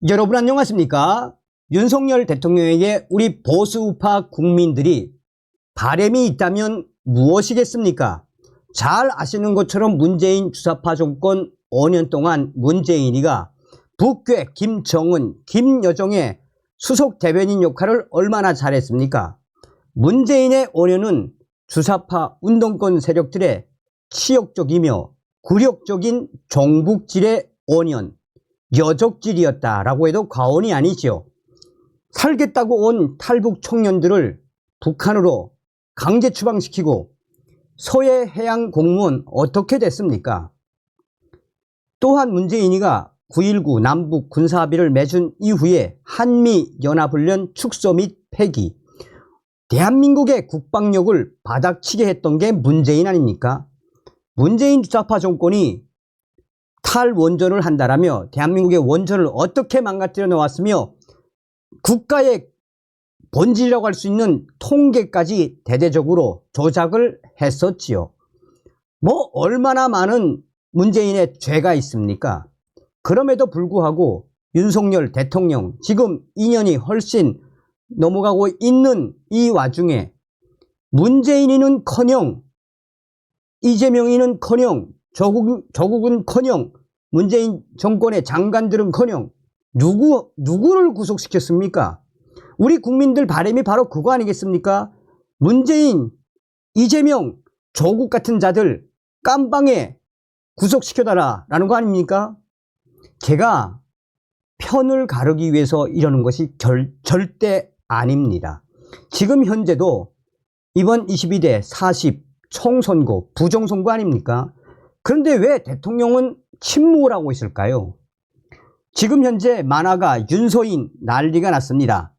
여러분 안녕하십니까? 윤석열 대통령에게 우리 보수우파 국민들이 바람이 있다면 무엇이겠습니까? 잘 아시는 것처럼 문재인 주사파 정권 5년 동안 문재인이가 북괴 김정은, 김여정의 수석 대변인 역할을 얼마나 잘했습니까? 문재인의 5년은 주사파 운동권 세력들의 치욕적이며 굴욕적인 종북질의 5년, 여적질이었다라고 해도 과언이 아니지요. 살겠다고 온 탈북 청년들을 북한으로 강제 추방시키고 서해 해양 공무원 어떻게 됐습니까? 또한 문재인이가 9.19 남북 군사합의를 맺은 이후에 한미연합훈련 축소 및 폐기, 대한민국의 국방력을 바닥치게 했던 게 문재인 아닙니까? 문재인 주사파 정권이 탈원전을 한다라며 대한민국의 원전을 어떻게 망가뜨려 놓았으며 국가의 본질이라고 할 수 있는 통계까지 대대적으로 조작을 했었지요. 뭐 얼마나 많은 문재인의 죄가 있습니까? 그럼에도 불구하고 윤석열 대통령 지금 2년이 훨씬 넘어가고 있는 이 와중에 문재인이는커녕 이재명이는커녕 조국은커녕 문재인 정권의 장관들은커녕 누구를 구속시켰습니까? 우리 국민들 바람이 바로 그거 아니겠습니까? 문재인, 이재명, 조국 같은 자들 깜방에 구속시켜달라 라는 거 아닙니까? 제가 편을 가르기 위해서 이러는 것이 절대 아닙니다. 지금 현재도 이번 22대 40 총선거 부정선거 아닙니까? 그런데 왜 대통령은 침묵을 하고 있을까요? 지금 현재 만화가 윤서인 난리가 났습니다.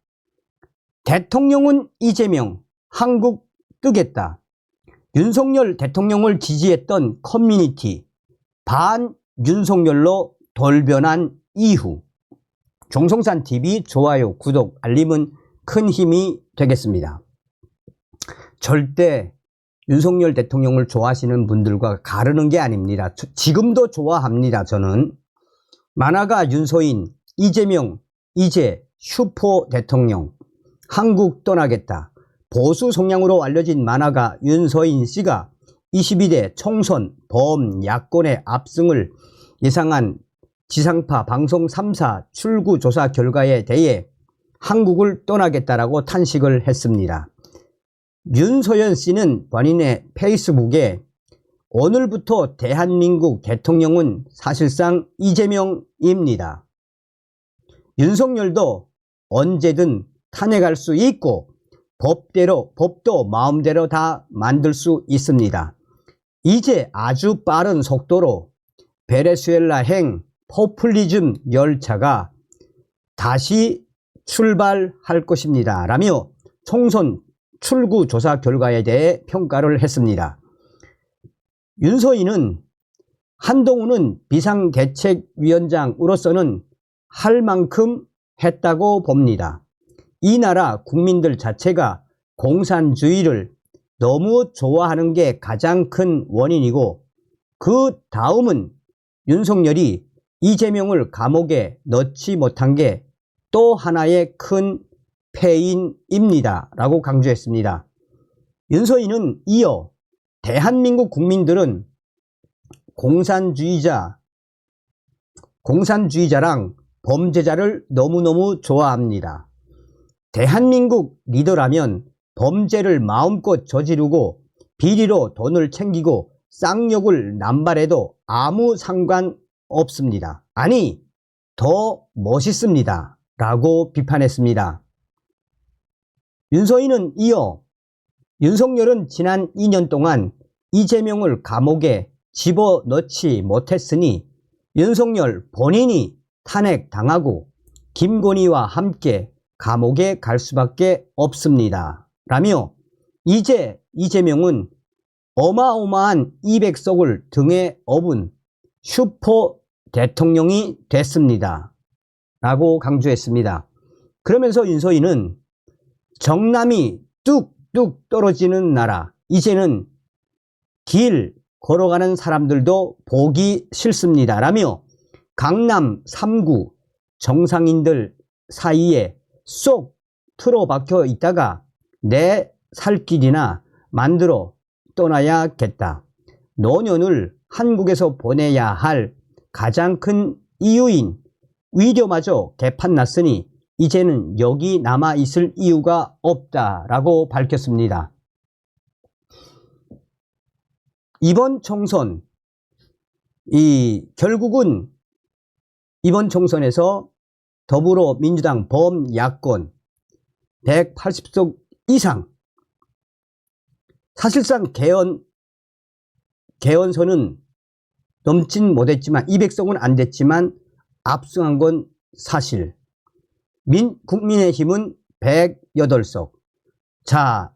대통령은 이재명, 한국 뜨겠다. 윤석열 대통령을 지지했던 커뮤니티 반 윤석열로 돌변한 이후 종성산TV 좋아요, 구독, 알림은 큰 힘이 되겠습니다. 절대 윤석열 대통령을 좋아하시는 분들과 가르는 게 아닙니다. 지금도 좋아합니다. 저는 만화가 윤서인, 이재명, 이제 슈퍼 대통령, 한국 떠나겠다. 보수 성향으로 알려진 만화가 윤서인 씨가 22대 총선 범야권의 압승을 예상한 지상파 방송 3사 출구조사 결과에 대해 한국을 떠나겠다라고 탄식을 했습니다. 윤서연 씨는 본인의 페이스북에 오늘부터 대한민국 대통령은 사실상 이재명입니다. 윤석열도 언제든 탄핵할 수 있고 법도 마음대로 다 만들 수 있습니다. 이제 아주 빠른 속도로 베네수엘라행 포퓰리즘 열차가 다시 출발할 것입니다. 라며 총선 출구 조사 결과에 대해 평가를 했습니다. 윤서인은 한동훈은 비상대책위원장으로서는 할 만큼 했다고 봅니다. 이 나라 국민들 자체가 공산주의를 너무 좋아하는 게 가장 큰 원인이고 그 다음은 윤석열이 이재명을 감옥에 넣지 못한 게 또 하나의 큰 패인입니다. 라고 강조했습니다. 윤서인은 이어 대한민국 국민들은 공산주의자랑 범죄자를 너무너무 좋아합니다. 대한민국 리더라면 범죄를 마음껏 저지르고 비리로 돈을 챙기고 쌍욕을 남발해도 아무 상관없습니다. 아니, 더 멋있습니다. 라고 비판했습니다. 윤서인은 이어 윤석열은 지난 2년 동안 이재명을 감옥에 집어넣지 못했으니 윤석열 본인이 탄핵당하고 김건희와 함께 감옥에 갈 수밖에 없습니다. 라며 이제 이재명은 어마어마한 200석을 등에 업은 슈퍼 대통령이 됐습니다. 라고 강조했습니다. 그러면서 윤서인은 정남이 뚝뚝 떨어지는 나라, 이제는 길 걸어가는 사람들도 보기 싫습니다. 라며 강남 3구 정상인들 사이에 쏙 틀어박혀 있다가 내 살 길이나 만들어 떠나야겠다. 노년을 한국에서 보내야 할 가장 큰 이유인 위료마저 개판났으니 이제는 여기 남아있을 이유가 없다라고 밝혔습니다. 이번 총선, 결국은 이번 총선에서 더불어민주당 범야권 180석 이상, 사실상 개헌선은 넘진 못했지만 200석은 안 됐지만 압승한 건 사실. 국민의힘은 108석. 자,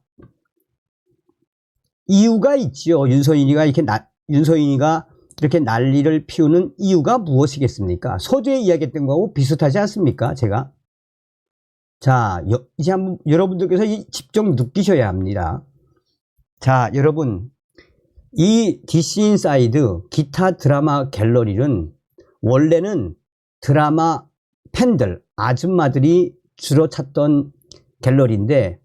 이유가 있지요. 윤서인이가 이렇게 난리를 피우는 이유가 무엇이겠습니까? 서두에 이야기했던 거하고 비슷하지 않습니까? 제가. 자, 이제 한번 여러분들께서 집중 느끼셔야 합니다. 자, 여러분, 이 DC 인사이드 기타 드라마 갤러리는 원래는 드라마 팬들, 아줌마들이 주로 찾던 갤러리인데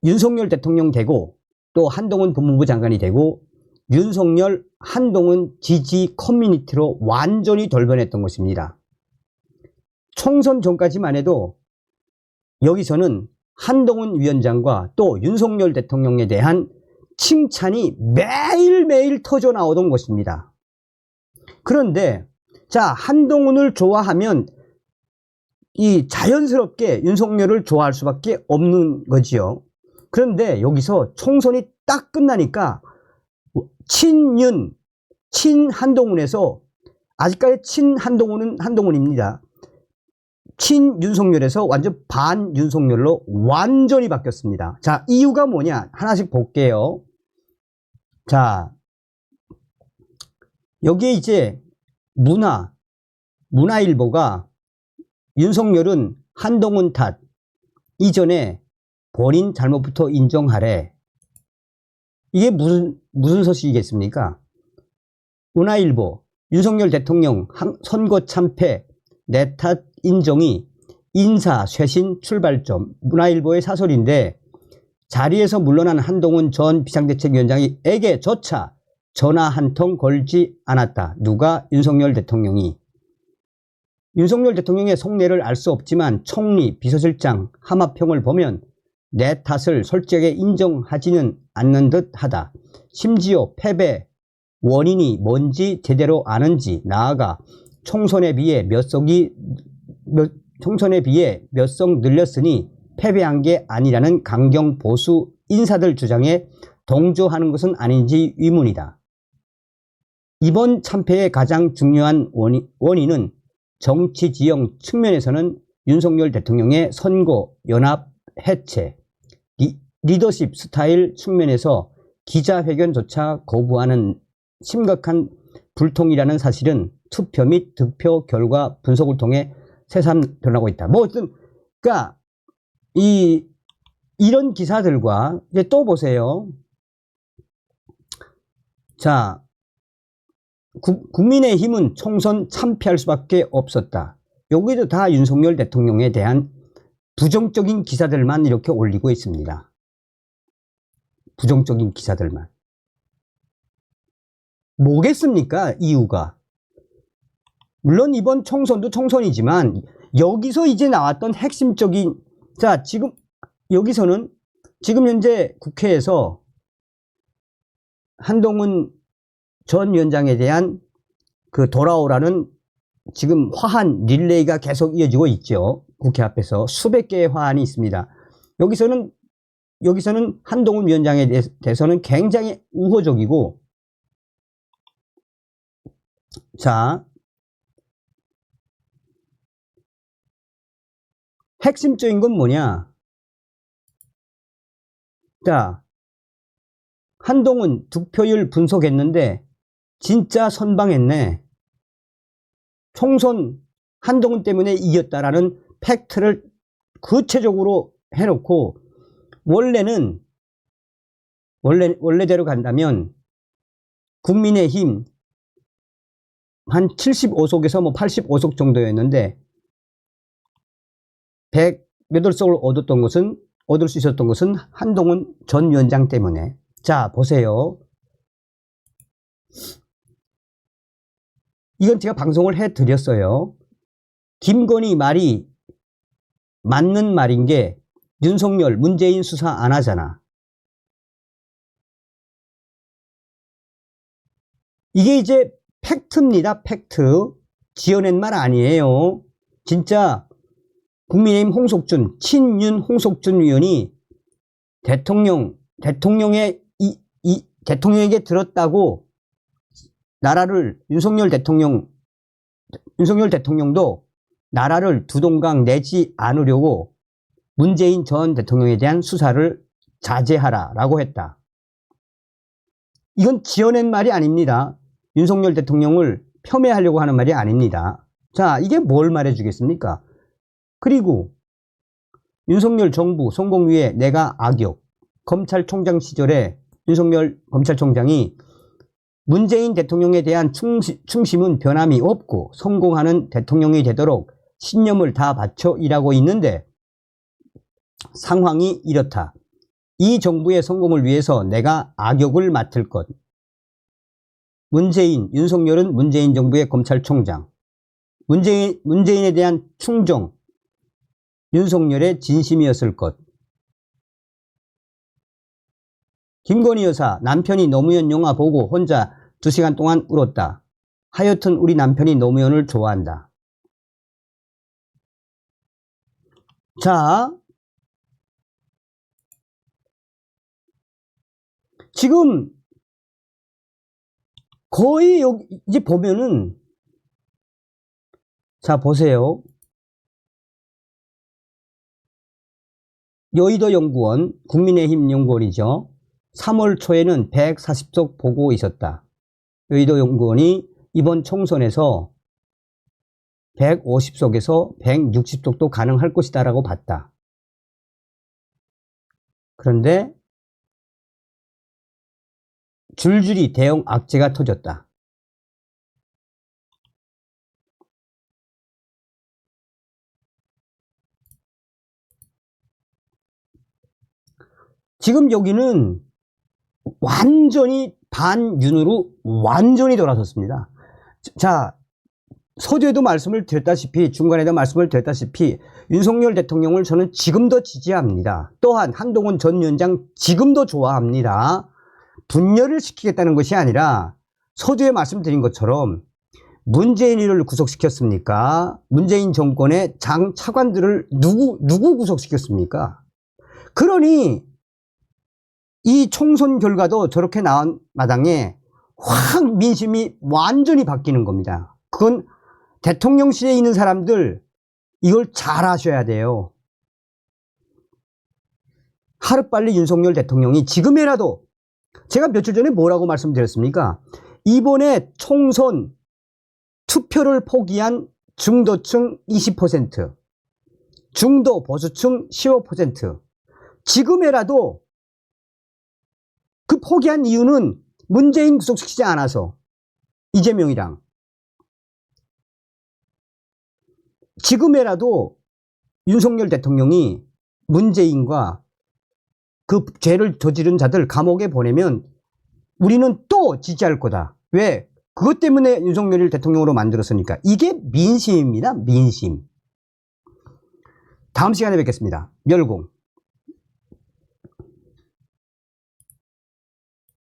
윤석열 대통령 되고 또 한동훈 법무부 장관이 되고 윤석열, 한동훈 지지 커뮤니티로 완전히 돌변했던 것입니다. 총선 전까지만 해도 여기서는 한동훈 위원장과 또 윤석열 대통령에 대한 칭찬이 매일매일 터져 나오던 것입니다. 그런데 자, 한동훈을 좋아하면 이 자연스럽게 윤석열을 좋아할 수밖에 없는 거지요. 그런데 여기서 총선이 딱 끝나니까 친윤, 친한동훈에서, 아직까지 친한동훈은 한동훈입니다. 친윤석열에서 완전 반윤석열로 완전히 바뀌었습니다. 자, 이유가 뭐냐? 하나씩 볼게요. 자, 여기에 이제 문화일보가 윤석열은 한동훈 탓, 이전에 본인 잘못부터 인정하래. 이게 무슨 소식이겠습니까? 문화일보, 윤석열 대통령 선거 참패, 내 탓 인정이 인사 쇄신 출발점. 문화일보의 사설인데 자리에서 물러난 한동훈 전 비상대책위원장에게조차 전화 한 통 걸지 않았다. 누가? 윤석열 대통령이. 윤석열 대통령의 속내를 알 수 없지만 총리, 비서실장, 하마평을 보면 내 탓을 솔직하게 인정하지는 않는 듯 하다. 심지어 패배 원인이 뭔지 제대로 아는지, 나아가 총선에 비해 몇 석 늘렸으니 패배한 게 아니라는 강경 보수 인사들 주장에 동조하는 것은 아닌지 의문이다. 이번 참패의 가장 중요한 원인은 정치 지형 측면에서는 윤석열 대통령의 선거 연합 해체, 리더십 스타일 측면에서 기자회견조차 거부하는 심각한 불통이라는 사실은 투표 및 득표 결과 분석을 통해 새삼 드러나고 있다. 뭐 어쨌든 그러니까 이런 기사들과 이제 또 보세요. 자, 국민의힘은 총선 참패할 수밖에 없었다. 여기도 다 윤석열 대통령에 대한 부정적인 기사들만 이렇게 올리고 있습니다. 부정적인 기사들만. 뭐겠습니까? 이유가. 물론 이번 총선도 총선이지만 여기서 이제 나왔던 핵심적인, 자, 지금 여기서는 지금 현재 국회에서 한동훈 전 위원장에 대한 그 돌아오라는 지금 화한 릴레이가 계속 이어지고 있죠. 국회 앞에서 수백 개의 화환이 있습니다. 여기서는 한동훈 위원장에 대해서는 굉장히 우호적이고, 자, 핵심적인 건 뭐냐? 자, 한동훈 득표율 분석했는데 진짜 선방했네. 총선 한동훈 때문에 이겼다라는 팩트를 구체적으로 해놓고, 원래대로 간다면 국민의힘 한 75석에서 뭐 85석 정도였는데 100몇 석을 얻을 수 있었던 것은 한동훈 전 위원장 때문에. 자, 보세요. 이건 제가 방송을 해드렸어요. 김건희 말이 맞는 말인 게 윤석열, 문재인 수사 안 하잖아. 이게 이제 팩트입니다. 팩트. 지어낸 말 아니에요. 진짜 국민의힘 홍석준, 친윤 홍석준 의원이 대통령에게 들었다고 나라를 윤석열 대통령도 나라를 두동강 내지 않으려고 문재인 전 대통령에 대한 수사를 자제하라라고 했다. 이건 지어낸 말이 아닙니다. 윤석열 대통령을 폄훼하려고 하는 말이 아닙니다. 자, 이게 뭘 말해주겠습니까? 그리고 윤석열 정부 성공위에 내가 악역, 검찰총장 시절에 윤석열 검찰총장이 문재인 대통령에 대한 충심은 변함이 없고 성공하는 대통령이 되도록 신념을 다 바쳐 일하고 있는데 상황이 이렇다. 이 정부의 성공을 위해서 내가 악역을 맡을 것. 윤석열은 문재인 정부의 검찰총장. 문재인에 대한 충정, 윤석열의 진심이었을 것. 김건희 여사, 남편이 노무현 영화 보고 혼자 2시간 동안 울었다. 하여튼 우리 남편이 노무현을 좋아한다. 자, 지금 거의 여기 이제 보면은, 자 보세요. 여의도 연구원, 국민의힘 연구원이죠. 3월 초에는 140석 보고 있었다. 여의도 연구원이 이번 총선에서 150석에서 160석도 가능할 것이다 라고 봤다. 그런데 줄줄이 대형 악재가 터졌다. 지금 여기는 완전히 반윤으로 완전히 돌아섰습니다. 자, 서두에도 말씀을 드렸다시피, 중간에도 말씀을 드렸다시피 윤석열 대통령을 저는 지금도 지지합니다. 또한 한동훈 전 위원장 지금도 좋아합니다. 분열을 시키겠다는 것이 아니라 서두에 말씀드린 것처럼 문재인을 구속시켰습니까? 문재인 정권의 장 차관들을 누구 구속시켰습니까? 그러니 이 총선 결과도 저렇게 나온 마당에 확 민심이 완전히 바뀌는 겁니다. 그건 대통령실에 있는 사람들 이걸 잘 아셔야 돼요. 하루빨리 윤석열 대통령이 지금이라도, 제가 며칠 전에 뭐라고 말씀드렸습니까? 이번에 총선 투표를 포기한 중도층 20%, 중도 보수층 15%, 지금이라도 그 포기한 이유는 문재인 구속시키지 않아서, 이재명이랑. 지금이라도 윤석열 대통령이 문재인과 그 죄를 저지른 자들 감옥에 보내면 우리는 또 지지할 거다. 왜? 그것 때문에 윤석열을 대통령으로 만들었으니까. 이게 민심입니다. 민심. 다음 시간에 뵙겠습니다. 멸공.